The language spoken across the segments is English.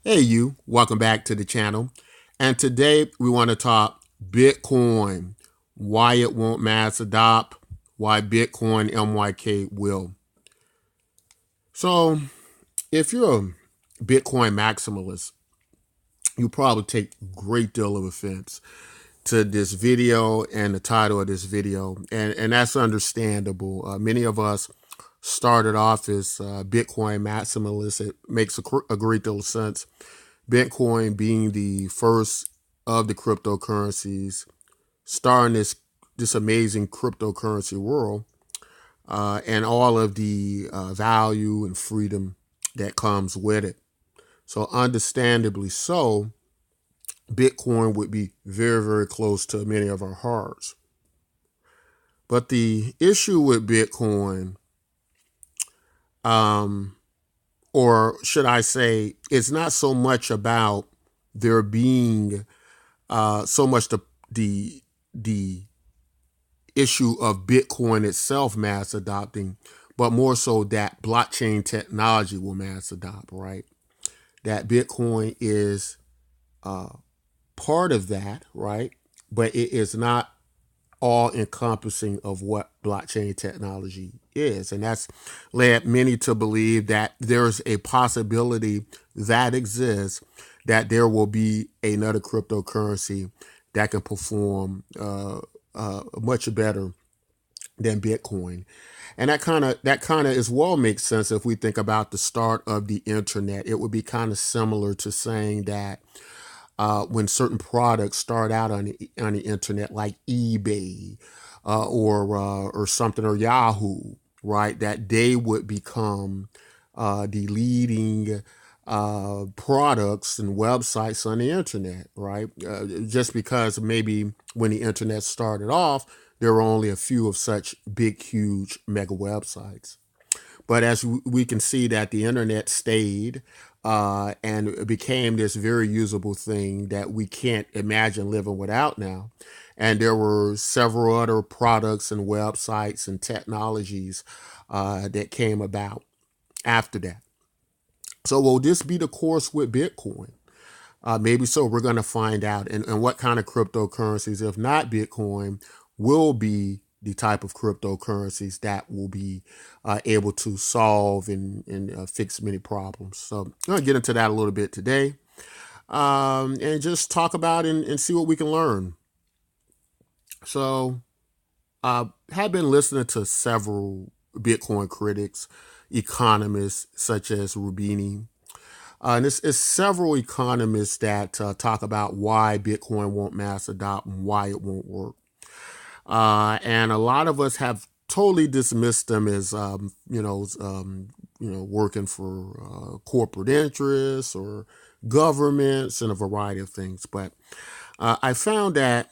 Hey, you, welcome back to the channel. And today we want to talk Bitcoin, why it won't mass adopt, why Bitcoin MYK will. So, if you're a Bitcoin maximalist, you probably take a great deal of offense to this video and the title of this video. And that's understandable. Many of us started off as Bitcoin maximalists. It makes a great deal of sense. Bitcoin being the first of the cryptocurrencies, starting this amazing cryptocurrency world, and all of the value and freedom that comes with it. So, understandably so, Bitcoin would be very, very close to many of our hearts. But the issue with Bitcoin, um, or should I say, it's not so much about there being so much the issue of Bitcoin itself mass adopting, but more so that blockchain technology will mass adopt, right? That Bitcoin is uh, part of that, right? But it is not all encompassing of what blockchain technology is. And that's led many to believe that there's a possibility that exists that there will be another cryptocurrency that can perform much better than Bitcoin. And that kind of as well makes sense if we think about the start of the internet. It would be kind of similar to saying that when certain products start out on the internet, like eBay or something, or Yahoo, right? That they would become the leading products and websites on the internet, right? Just because maybe when the internet started off, there were only a few of such big, huge mega websites. But as we can see that the internet stayed and it became this very usable thing that we can't imagine living without now. And there were several other products and websites and technologies that came about after that. So will this be the course with Bitcoin? Maybe so. We're going to find out. And what kind of cryptocurrencies, if not Bitcoin, will be the type of cryptocurrencies that will be able to solve and fix many problems. So I'm going to get into that a little bit today and just talk about and see what we can learn. So I have been listening to several Bitcoin critics, economists such as Rubini, and it's several economists that talk about why Bitcoin won't mass adopt and why it won't work. And a lot of us have totally dismissed them as, working for corporate interests or governments and a variety of things. But I found that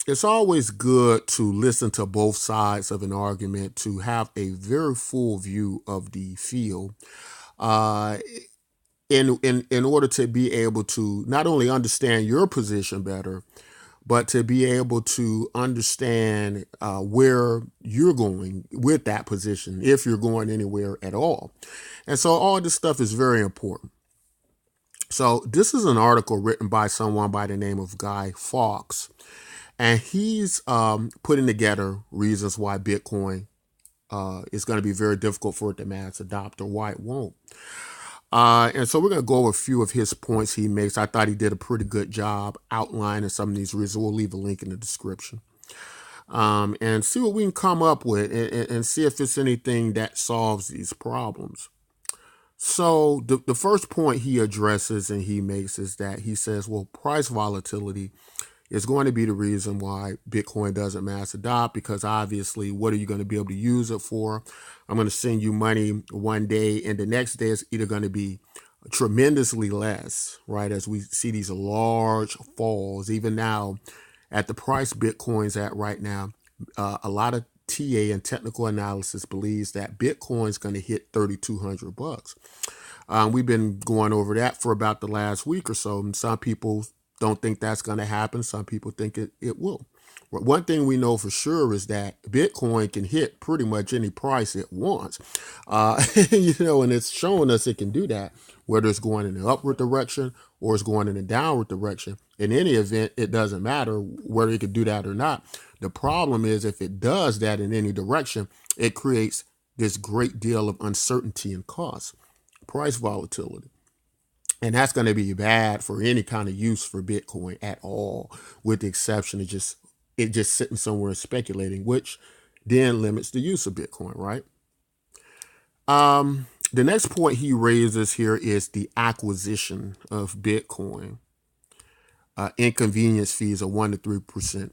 it's always good to listen to both sides of an argument to have a very full view of the field. Uh, in order to be able to not only understand your position better, but to be able to understand where you're going with that position, if you're going anywhere at all. And so all this stuff is very important. So this is an article written by someone by the name of Guy Fawkes, and he's putting together reasons why Bitcoin is going to be very difficult for it to mass adopt or why it won't. And so we're going to go over a few of his points he makes. I thought he did a pretty good job outlining some of these reasons. We'll leave a link in the description. And see what we can come up with and see if it's anything that solves these problems. So the first point he addresses and he makes is that he says, well, price volatility is going to be the reason why Bitcoin doesn't mass adopt, because obviously, what are you going to be able to use it for? I'm going to send you money one day, and the next day it's either going to be tremendously less, right? As we see these large falls, even now at the price Bitcoin's at right now, a lot of TA and technical analysis believes that Bitcoin's going to hit 3,200 bucks. We've been going over that for about the last week or so, and some people don't think that's going to happen. Some people think it will. One thing we know for sure is that Bitcoin can hit pretty much any price it wants. And it's showing us it can do that, whether it's going in the upward direction or it's going in the downward direction. In any event, it doesn't matter whether it can do that or not. The problem is if it does that in any direction, it creates this great deal of uncertainty and cost, price volatility. And that's going to be bad for any kind of use for Bitcoin at all, with the exception of just sitting somewhere and speculating, which then limits the use of Bitcoin, right? The next point he raises here is the acquisition of Bitcoin. Inconvenience fees are 1 to 3%.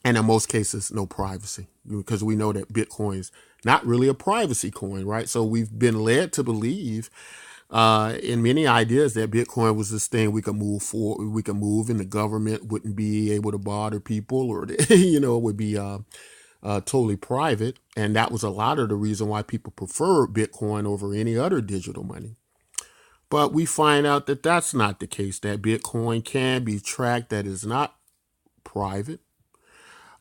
And in most cases, no privacy, because we know that Bitcoin is not really a privacy coin, right? So we've been led to believe in many ideas that Bitcoin was this thing we could move forward, we could move, and the government wouldn't be able to bother people, or it would be totally private. And that was a lot of the reason why people prefer Bitcoin over any other digital money. But we find out that that's not the case, that Bitcoin can be tracked, that is not private,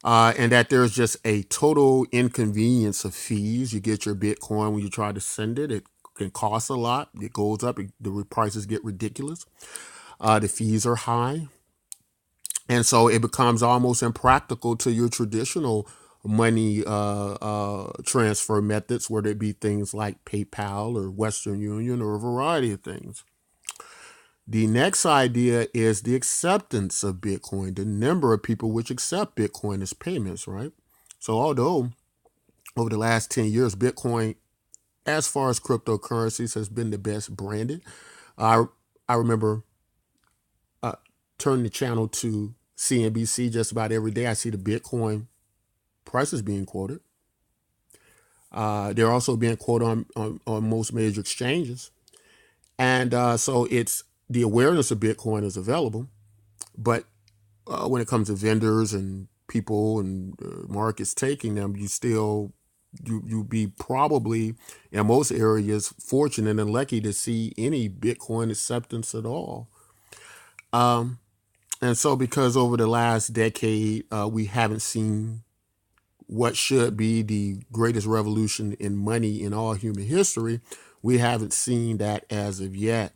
and that there's just a total inconvenience of fees. You get your Bitcoin when you try to send it. It can cost a lot. It goes up. The prices get ridiculous. The fees are high. And so it becomes almost impractical to your traditional money transfer methods, whether it be things like PayPal or Western Union or a variety of things. The next idea is the acceptance of Bitcoin, the number of people which accept Bitcoin as payments, right? So although over the last 10 years, Bitcoin, as far as cryptocurrencies, has been the best branded. I remember turning the channel to CNBC just about every day. I see the Bitcoin prices being quoted. They're also being quoted on most major exchanges. And so it's the awareness of Bitcoin is available. But when it comes to vendors and people and markets taking them, you be probably in most areas fortunate and lucky to see any Bitcoin acceptance at all. And so because over the last decade, we haven't seen what should be the greatest revolution in money in all human history, we haven't seen that as of yet.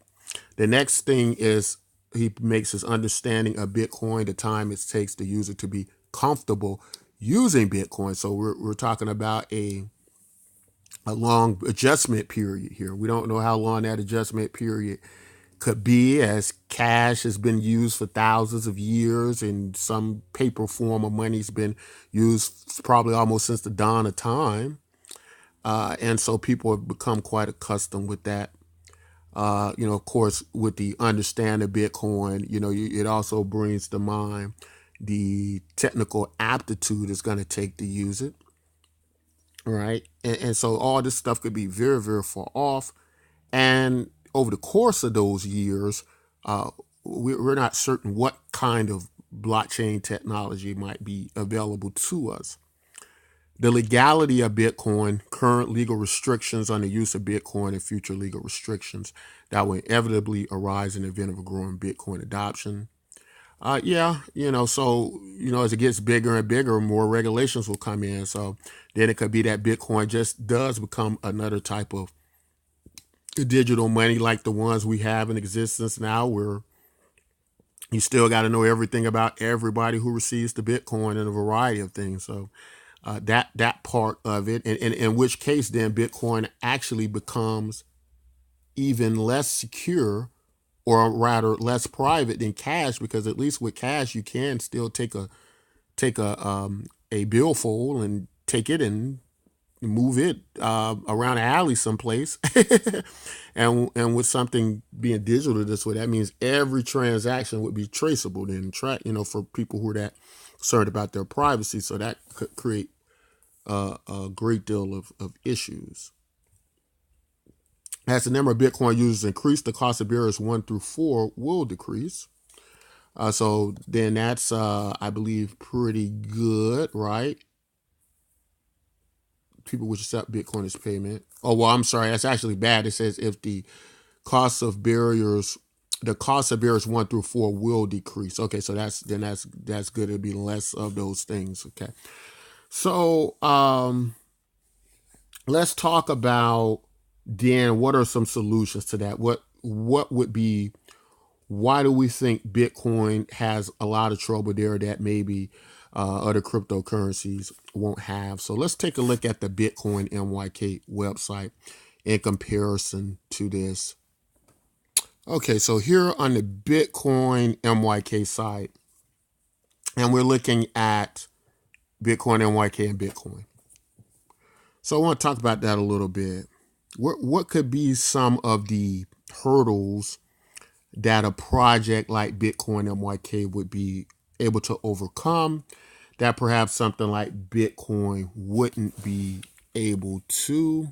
The next thing is he makes his understanding of Bitcoin, the time it takes the user to be comfortable using Bitcoin. So we're talking about a long adjustment period here. We don't know how long that adjustment period could be, as cash has been used for thousands of years and some paper form of money has been used probably almost since the dawn of time. And so people have become quite accustomed with that. Of course, with the understanding of Bitcoin, it also brings to mind the technical aptitude it's going to take to use it. Right. And so all this stuff could be very, very far off. And over the course of those years, we're not certain what kind of blockchain technology might be available to us. The legality of Bitcoin, current legal restrictions on the use of Bitcoin, and future legal restrictions that will inevitably arise in the event of a growing Bitcoin adoption. As it gets bigger and bigger, more regulations will come in. So then it could be that Bitcoin just does become another type of digital money like the ones we have in existence now, where you still got to know everything about everybody who receives the Bitcoin and a variety of things. So that part of it, and in which case then Bitcoin actually becomes even less secure, or rather less private than cash, because at least with cash you can still take a billfold and take it and move it around an alley someplace. and with something being digital this way, that means every transaction would be traceable then, for people who are that concerned about their privacy. So that could create a great deal of issues. As the number of Bitcoin users increase, the cost of barriers 1 through 4 will decrease. So then that's, I believe, pretty good, right? People which accept Bitcoin as payment. Oh, well, I'm sorry. That's actually bad. It says if the cost of barriers the cost of errors 1 through 4 will decrease. Okay, so that's good. It'll be less of those things. Okay, so let's talk about then what are some solutions to that. What would be, why do we think Bitcoin has a lot of trouble there that maybe other cryptocurrencies won't have? So let's take a look at the Bitcoin MYK website in comparison to this. Okay, so here on the Bitcoin MYK site, and we're looking at Bitcoin MYK and Bitcoin. So I want to talk about that a little bit. What could be some of the hurdles that a project like Bitcoin MYK would be able to overcome that perhaps something like Bitcoin wouldn't be able to?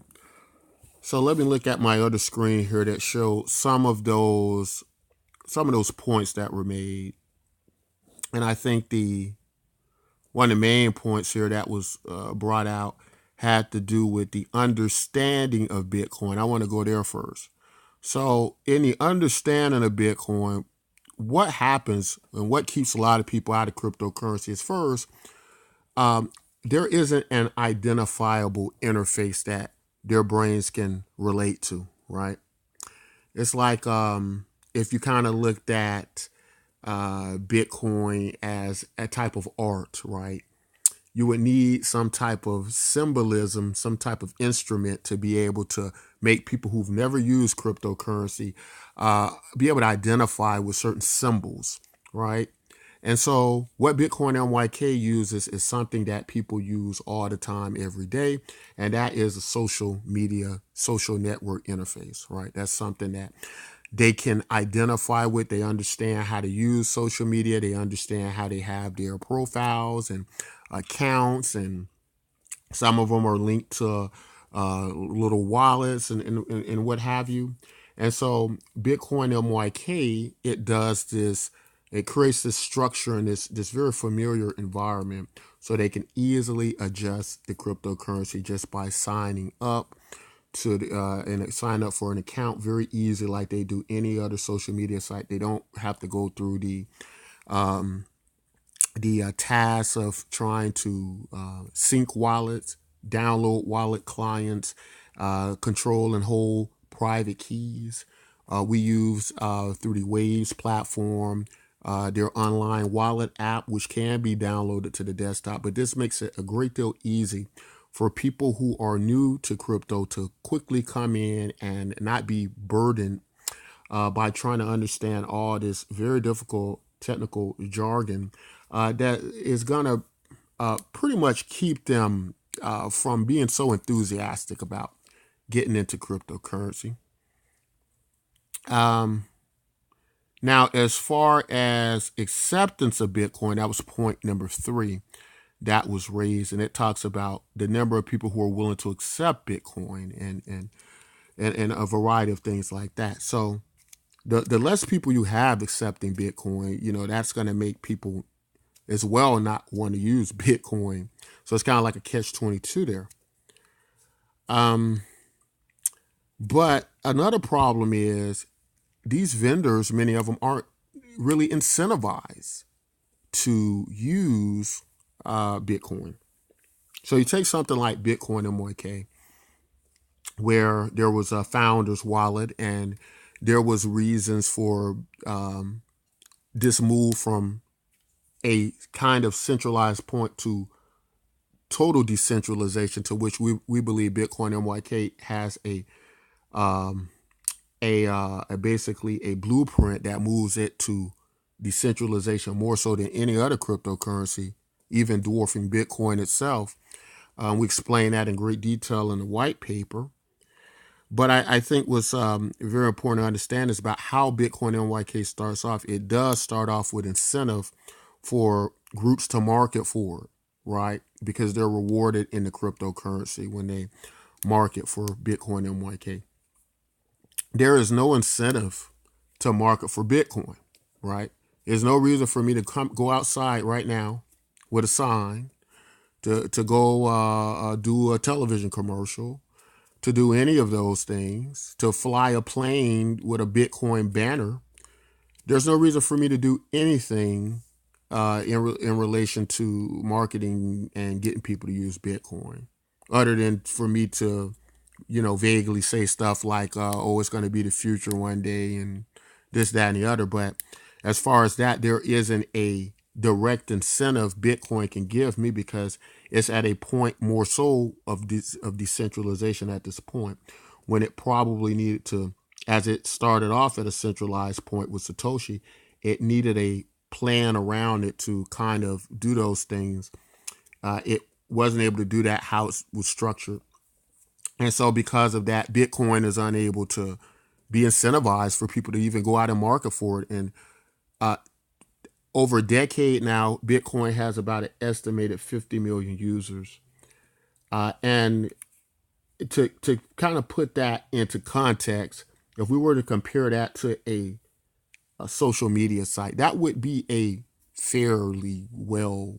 So let me look at my other screen here that shows some of those points that were made. And I think one of the main points here that was brought out had to do with the understanding of Bitcoin. I want to go there first. So in the understanding of Bitcoin, what happens and what keeps a lot of people out of cryptocurrency is first, there isn't an identifiable interface that their brains can relate to, right? It's like if you kind of looked at Bitcoin as a type of art, right? You would need some type of symbolism, some type of instrument to be able to make people who've never used cryptocurrency be able to identify with certain symbols, right? And so what Bitcoin MYK uses is something that people use all the time, every day, and that is a social media, social network interface, right? That's something that they can identify with. They understand how to use social media. They understand how they have their profiles and accounts, and some of them are linked to little wallets and what have you. And so Bitcoin MYK, it does this, it creates this structure and this very familiar environment so they can easily adjust the cryptocurrency just by signing up to and sign up for an account very easy, like they do any other social media site. They don't have to go through the task of trying to sync wallets, download wallet clients, control and hold private keys. We use through the Waves platform, their online wallet app, which can be downloaded to the desktop. But this makes it a great deal easy for people who are new to crypto to quickly come in and not be burdened by trying to understand all this very difficult technical jargon that is going to pretty much keep them from being so enthusiastic about getting into cryptocurrency. Now, as far as acceptance of Bitcoin, that was point number 3 that was raised, and it talks about the number of people who are willing to accept Bitcoin and a variety of things like that. So the less people you have accepting Bitcoin, that's going to make people as well not want to use Bitcoin. So it's kind of like a catch-22 there. But another problem is these vendors, many of them aren't really incentivized to use Bitcoin. So you take something like Bitcoin MYK, where there was a founder's wallet and there was reasons for this move from a kind of centralized point to total decentralization, to which we believe Bitcoin MYK has a basically a blueprint that moves it to decentralization more so than any other cryptocurrency, even dwarfing Bitcoin itself. We explain that in great detail in the white paper. But I think what's very important to understand is about how Bitcoin MYK starts off. It does start off with incentive for groups to market for it, right? Because they're rewarded in the cryptocurrency when they market for Bitcoin MYK. There is no incentive to market for Bitcoin, right? There's no reason for me to go outside right now with a sign to go do a television commercial, to do any of those things, to fly a plane with a Bitcoin banner there's no reason for me to do anything in relation to marketing and getting people to use Bitcoin, other than for me to, vaguely say stuff like, "Oh, it's going to be the future one day," and this, that, and the other. But as far as that, there isn't a direct incentive Bitcoin can give me because it's at a point more so of decentralization at this point, when it probably needed to, as it started off at a centralized point with Satoshi, it needed a plan around it to kind of do those things. It wasn't able to do that how it was structured. And so because of that, Bitcoin is unable to be incentivized for people to even go out and market for it. And uh, over a decade now, Bitcoin has about an estimated 50 million users. And to kind of put that into context, if we were to compare that to a social media site, that would be a fairly well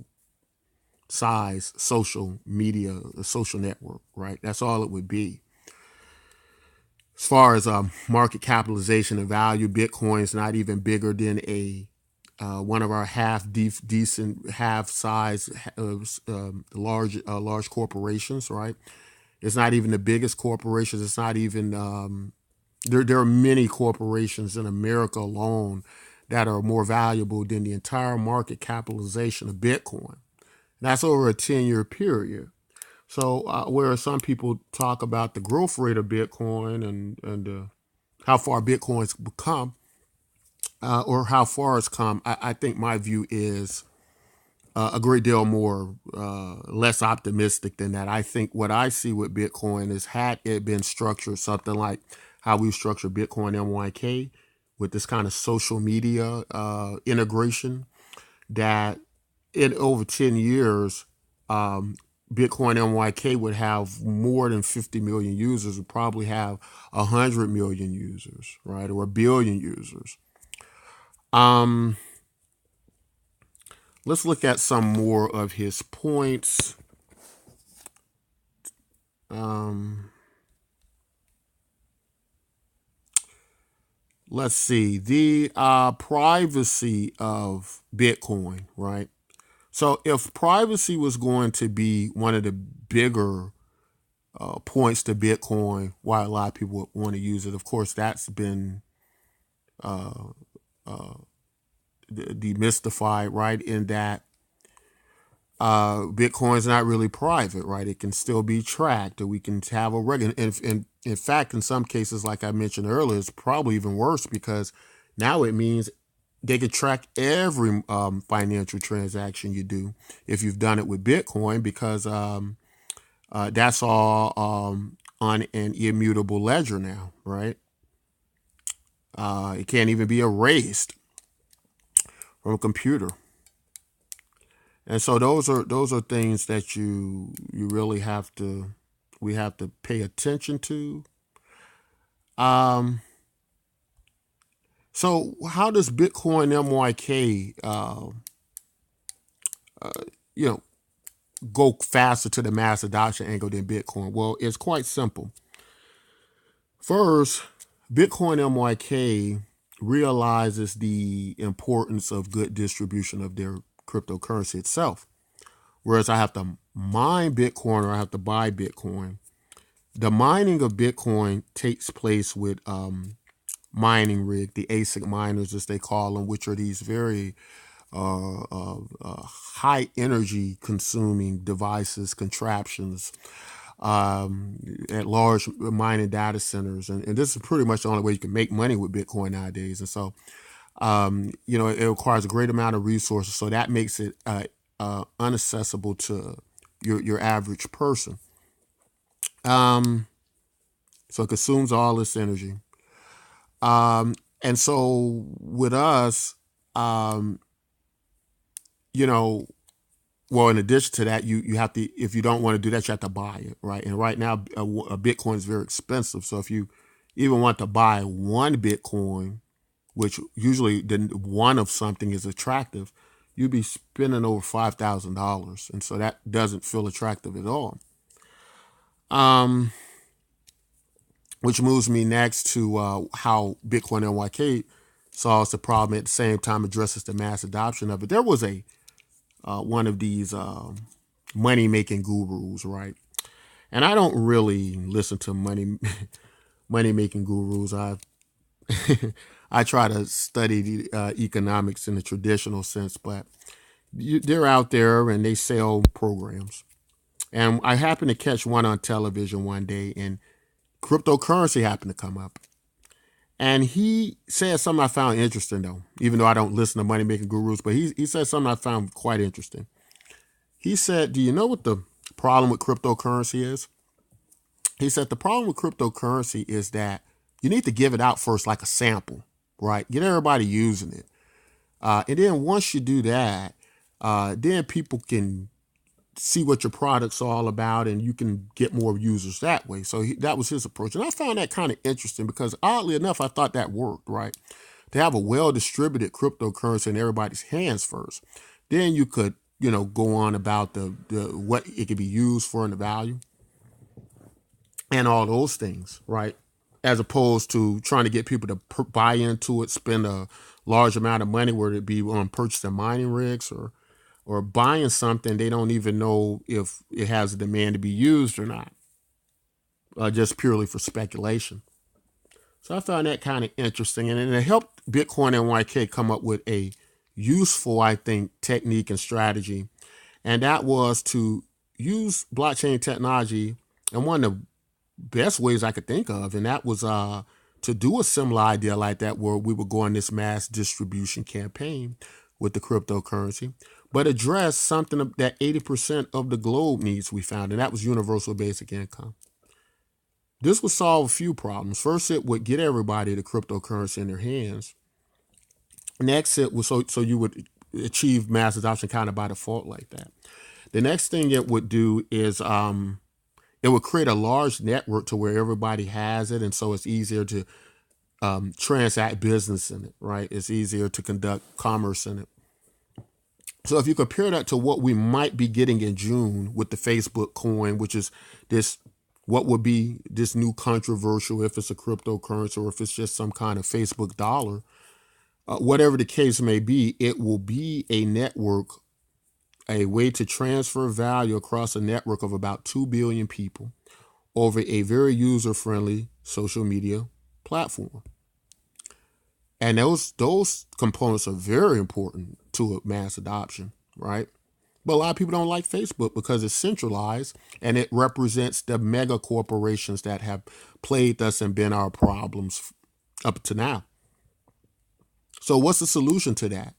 sized social media, a social network, right? That's all it would be. As far as market capitalization and value, Bitcoin's not even bigger than a one of our decent half size large corporations, right? It's not even the biggest corporations. It's not even there are many corporations in America alone that are more valuable than the entire market capitalization of Bitcoin. That's over a 10-year period. So, whereas some people talk about the growth rate of Bitcoin and how far Bitcoin's become, or how far it's come, I think my view is a great deal more less optimistic than that. I think what I see with Bitcoin is, had it been structured something like how we structure Bitcoin MYK, with this kind of social media integration, that in over 10 years, um, Bitcoin MYK would have more than 50 million users, would probably have 100 million users, right? Or a billion users. Um, let's look at some more of his points. Um, let's see. The privacy of Bitcoin, right? So if privacy was going to be one of the bigger points to Bitcoin, why a lot of people would want to use it, of course, that's been uh, uh, demystified, right? In that Bitcoin's not really private, right? It can still be tracked, or we can have a regular. And in fact, in some cases, like I mentioned earlier, it's probably even worse because now it means they could track every financial transaction you do if you've done it with Bitcoin, because that's all on an immutable ledger now, right? It can't even be erased from a computer. And so those are things that you really have to we have to pay attention to. Um, so how does Bitcoin MYK you know go faster to the mass adoption angle than Bitcoin? Well, it's quite simple. First, Bitcoin MYK realizes the importance of good distribution of their cryptocurrency itself. Whereas I have to mine Bitcoin, or I have to buy Bitcoin. The mining of Bitcoin takes place with mining rig, the ASIC miners, as they call them, which are these very high energy consuming devices, contraptions, at large mining data centers. And this is pretty much the only way you can make money with Bitcoin nowadays. And so, it requires a great amount of resources. So that makes it unaccessible to your average person. So it consumes all this energy. And so with us, um, you know, well, in addition to that, you have to, if you don't want to do that, you have to buy it, right? And right now, a Bitcoin is very expensive. So if you even want to buy one Bitcoin, which usually the one of something is attractive, you'd be spending over $5,000, and so that doesn't feel attractive at all. Which moves me next to how Bitcoin NYK solves the problem at the same time addresses the mass adoption of it. There was a one of these money making gurus, right? And I don't really listen to money making gurus. I try to study the, economics in the traditional sense, but they're out there and they sell programs. And I happened to catch one on television one day, and cryptocurrency happened to come up. And he said something I found interesting, though, even though I don't listen to money making gurus, but he said something I found quite interesting. He said, do you know what the problem with cryptocurrency is? He said, the problem with cryptocurrency is that you need to give it out first, like a sample, right? Get everybody using it. And then once you do that, then people can see what your product's all about and you can get more users that way. So that was his approach. And I found that kind of interesting because oddly enough, I thought that worked, right? To have a well-distributed cryptocurrency in everybody's hands first. Then you could, go on about the what it could be used for and the value and all those things, right? As opposed to trying to get people to buy into it, spend a large amount of money, whether it be on purchasing mining rigs or buying something they don't even know if it has a demand to be used or not, just purely for speculation. So I found that kind of interesting, and it helped Bitcoin MYK come up with a useful, I think, technique and strategy, and that was to use blockchain technology in one of the best ways I could think of, and that was to do a similar idea like that, where we would go on this mass distribution campaign with the cryptocurrency, but address something that 80% of the globe needs, we found, and that was universal basic income. This would solve a few problems. First, it would get everybody the cryptocurrency in their hands. Next, it was so you would achieve mass adoption kind of by default like that. The next thing it would do is it would create a large network to where everybody has it, and so it's easier to transact business in it, right? It's easier to conduct commerce in it. So if you compare that to what we might be getting in June with the Facebook coin, which is this, what would be this new controversial, if it's a cryptocurrency or if it's just some kind of Facebook dollar, whatever the case may be, it will be a network, a way to transfer value across a network of about 2 billion people over a very user-friendly social media platform. And those components are very important to a mass adoption, right? But a lot of people don't like Facebook because it's centralized and it represents the mega corporations that have plagued us and been our problems up to now. So what's the solution to that?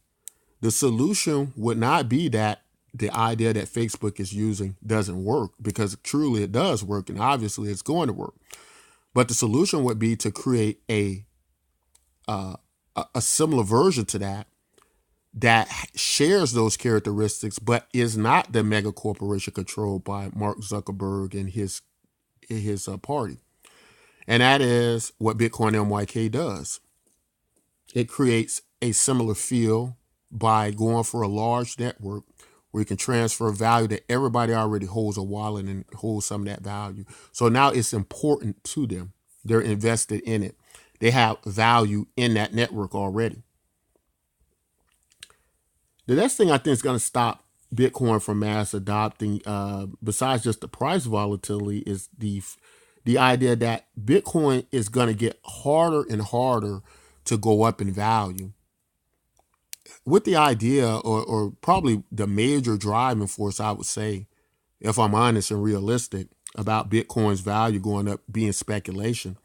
The solution would not be that the idea that Facebook is using doesn't work, because truly it does work and obviously it's going to work. But the solution would be to create a similar version to that shares those characteristics, but is not the mega corporation controlled by Mark Zuckerberg and his party. And that is what Bitcoin MYK does. It creates a similar feel by going for a large network where you can transfer value that everybody already holds a wallet and holds some of that value. So now it's important to them. They're invested in it. They have value in that network already. The next thing I think is going to stop Bitcoin from mass adopting, besides just the price volatility, is the idea that Bitcoin is going to get harder and harder to go up in value. With the idea, or probably the major driving force, I would say, if I'm honest and realistic, about Bitcoin's value going up being speculation,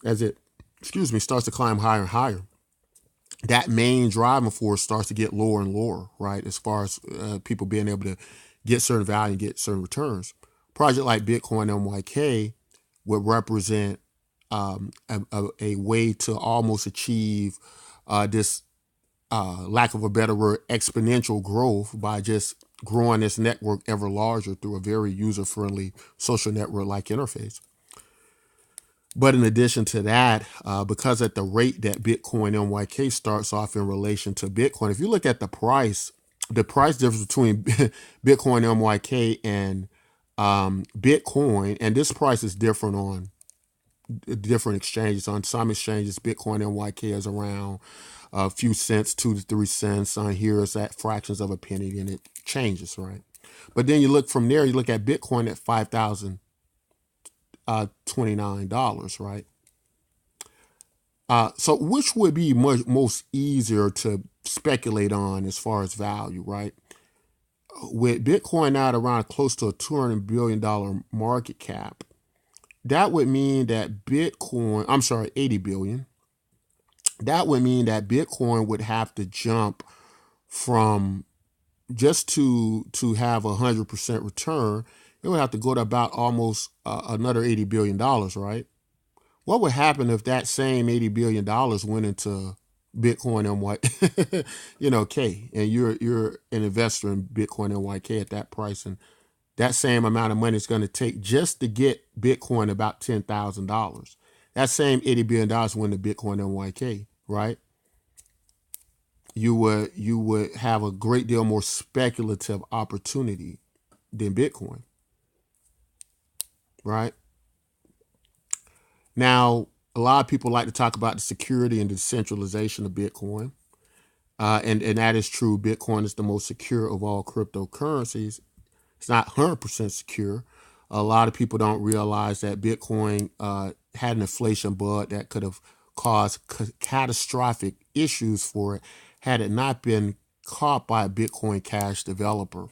as it, starts to climb higher and higher. That main driving force starts to get lower and lower, right? As far as people being able to get certain value and get certain returns. Project like Bitcoin MYK would represent a way to almost achieve this, lack of a better word, exponential growth by just growing this network ever larger through a very user-friendly social network-like interface. But in addition to that, because at the rate that Bitcoin MYK starts off in relation to Bitcoin, if you look at the price difference between Bitcoin MYK and Bitcoin, and this price is different on different exchanges. On some exchanges, Bitcoin MYK is around a few cents, 2 to 3 cents. On here, it's at fractions of a penny, and it changes, right? But then you look from there, you look at Bitcoin at $5,029, right? So which would be most easier to speculate on as far as value, right? With Bitcoin now at around close to a $200 billion market cap, that would mean that Bitcoin, I'm sorry, 80 billion. That would mean that Bitcoin would have to jump from just to have 100% return. It would have to go to about almost another $80 billion, right? What would happen if that same $80 billion went into Bitcoin MYK, K, and you're an investor in Bitcoin MYK at that price, and that same amount of money is going to take just to get Bitcoin about $10,000. That same $80 billion went to Bitcoin MYK, right? You would have a great deal more speculative opportunity than Bitcoin, right? Now, a lot of people like to talk about the security and decentralization of Bitcoin. And that is true. Bitcoin is the most secure of all cryptocurrencies. It's not 100% secure. A lot of people don't realize that Bitcoin had an inflation bug that could have caused catastrophic issues for it had it not been caught by a Bitcoin Cash developer,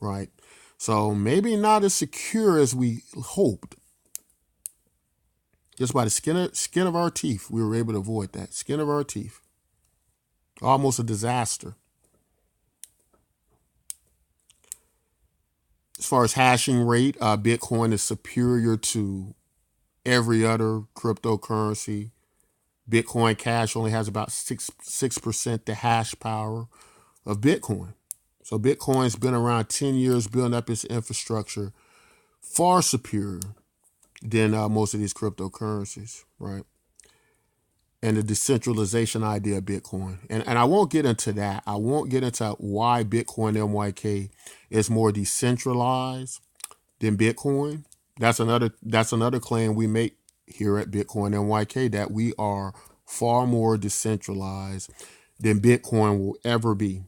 right? So maybe not as secure as we hoped. Just by the skin of our teeth, we were able to avoid that. Skin of our teeth. Almost a disaster. As far as hashing rate, Bitcoin is superior to every other cryptocurrency. Bitcoin Cash only has about 6% the hash power of Bitcoin. So Bitcoin's been around 10 years building up its infrastructure, far superior than most of these cryptocurrencies, right? And the decentralization idea of Bitcoin. And I won't get into that. I won't get into why Bitcoin MYK is more decentralized than Bitcoin. That's another claim we make here at Bitcoin MYK, that we are far more decentralized than Bitcoin will ever be.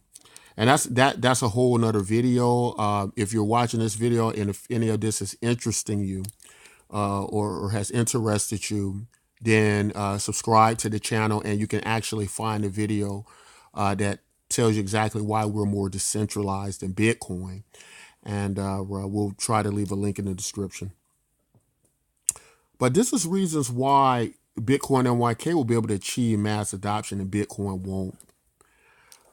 And that's a whole nother video. If you're watching this video and if any of this is interesting you, or has interested you, then subscribe to the channel and you can actually find a video that tells you exactly why we're more decentralized than Bitcoin. And we'll try to leave a link in the description. But this is reasons why Bitcoin MYK will be able to achieve mass adoption and Bitcoin won't.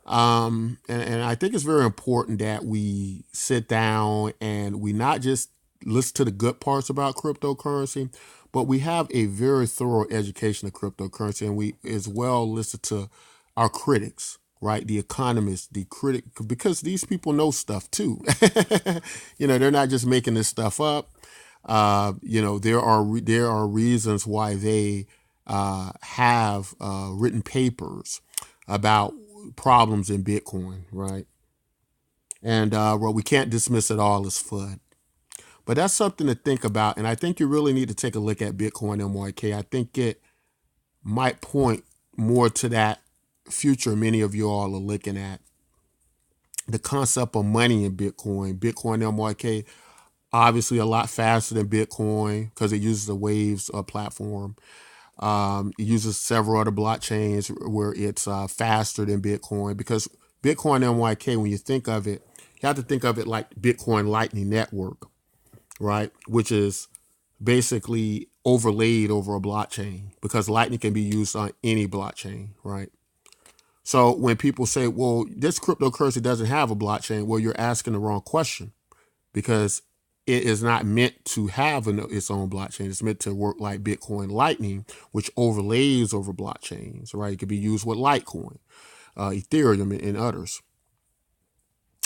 And I think it's very important that we sit down and we not just listen to the good parts about cryptocurrency, but we have a very thorough education of cryptocurrency, and we as well listen to our critics, right? The economists, the critic, because these people know stuff too. They're not just making this stuff up. There are reasons why they have written papers about problems in Bitcoin, right? And we can't dismiss it all as FUD. But that's something to think about. And I think you really need to take a look at Bitcoin MYK. I think it might point more to that future many of you all are looking at. The concept of money in Bitcoin. Bitcoin MYK, obviously a lot faster than Bitcoin because it uses the Waves platform. It uses several other blockchains where it's faster than Bitcoin, because Bitcoin MYK, when you think of it, you have to think of it like Bitcoin Lightning Network, right? Which is basically overlaid over a blockchain, because Lightning can be used on any blockchain, right? So when people say, well, this cryptocurrency doesn't have a blockchain, well, you're asking the wrong question, because it is not meant to have its own blockchain. It's meant to work like Bitcoin Lightning, which overlays over blockchains, right? It could be used with Litecoin, Ethereum, and others.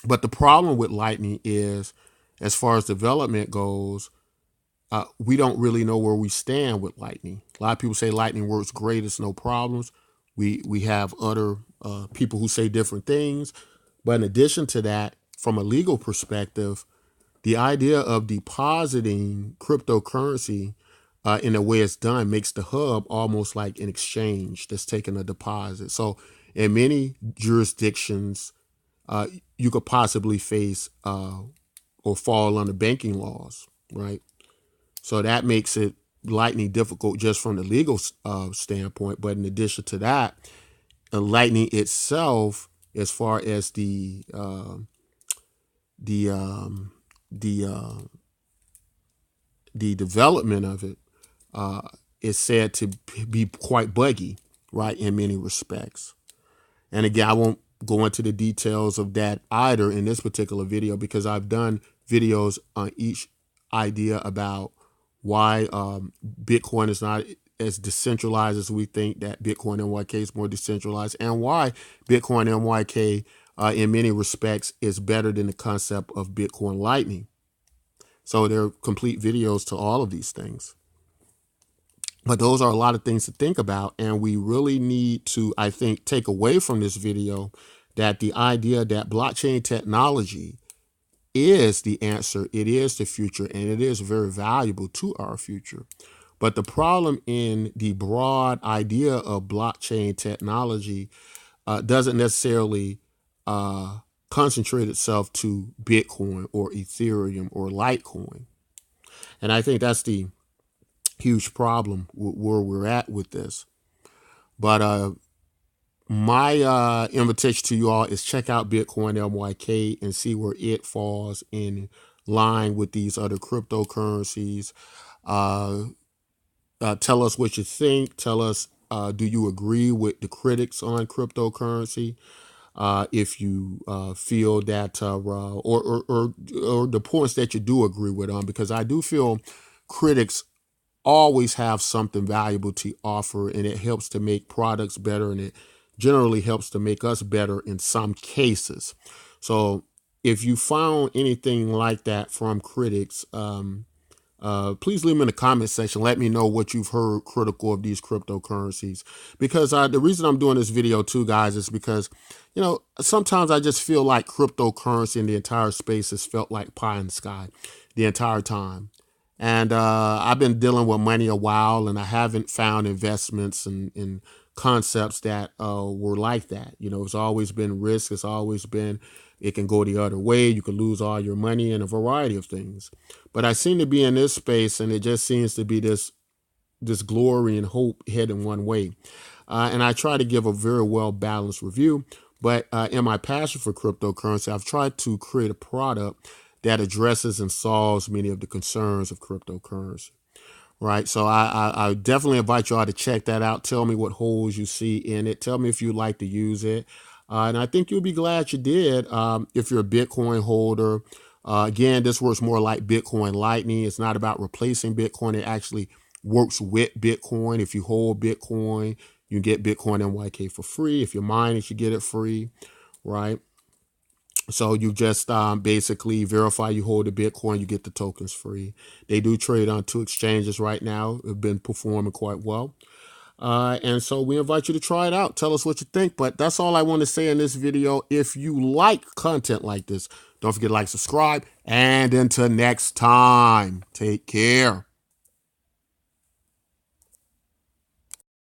But the problem with Lightning is, as far as development goes, we don't really know where we stand with Lightning. A lot of people say Lightning works great, it's no problems. We have other people who say different things. But in addition to that, from a legal perspective, the idea of depositing cryptocurrency in the way it's done makes the hub almost like an exchange that's taking a deposit. So in many jurisdictions, you could possibly face or fall under banking laws, right? So that makes it Lightning difficult just from the legal standpoint. But in addition to that, Lightning itself, as far as the the the development of it, is said to be quite buggy, right, in many respects. And again, I won't go into the details of that either in this particular video, because I've done videos on each idea about why Bitcoin is not as decentralized as we think that Bitcoin MYK is more decentralized, and why Bitcoin MYK in many respects is better than the concept of Bitcoin Lightning. So there are complete videos to all of these things. But those are a lot of things to think about, and we really need to, I think, take away from this video that the idea that blockchain technology is the answer, it is the future, and it is very valuable to our future. But the problem in the broad idea of blockchain technology doesn't necessarily concentrate itself to Bitcoin or Ethereum or Litecoin. And I think that's the huge problem where we're at with this. But my invitation to you all is check out Bitcoin MYK and see where it falls in line with these other cryptocurrencies. Tell us what you think. Tell us, do you agree with the critics on cryptocurrency? If you feel that, or the points that you do agree with on, because I do feel critics always have something valuable to offer, and it helps to make products better, and it generally helps to make us better in some cases. So if you found anything like that from critics, please leave them in the comment section. Let me know what you've heard critical of these cryptocurrencies, because the reason I'm doing this video too, guys, is because, you know, sometimes I just feel like cryptocurrency in the entire space has felt like pie in the sky the entire time. And I've been dealing with money a while, and I haven't found investments and concepts that were like that. You know, it's always been risk. It's always been, it can go the other way. You can lose all your money and a variety of things. But I seem to be in this space, and it just seems to be this glory and hope heading one way. And I try to give a very well balanced review. But in my passion for cryptocurrency, I've tried to create a product that addresses and solves many of the concerns of cryptocurrency, right? So I definitely invite you all to check that out. Tell me what holes you see in it. Tell me if you'd like to use it. And I think you'll be glad you did if you're a Bitcoin holder. Again, this works more like Bitcoin Lightning. It's not about replacing Bitcoin. It actually works with Bitcoin. If you hold Bitcoin, you get Bitcoin MYK for free. If you mine it, you get it free, right? So you just basically verify you hold the Bitcoin, you get the tokens free. They do trade on 2 exchanges right now. Have been performing quite well. And so we invite you to try it out. Tell us what you think. But that's all I want to say in this video. If you like content like this, don't forget to like, subscribe. And until next time, take care.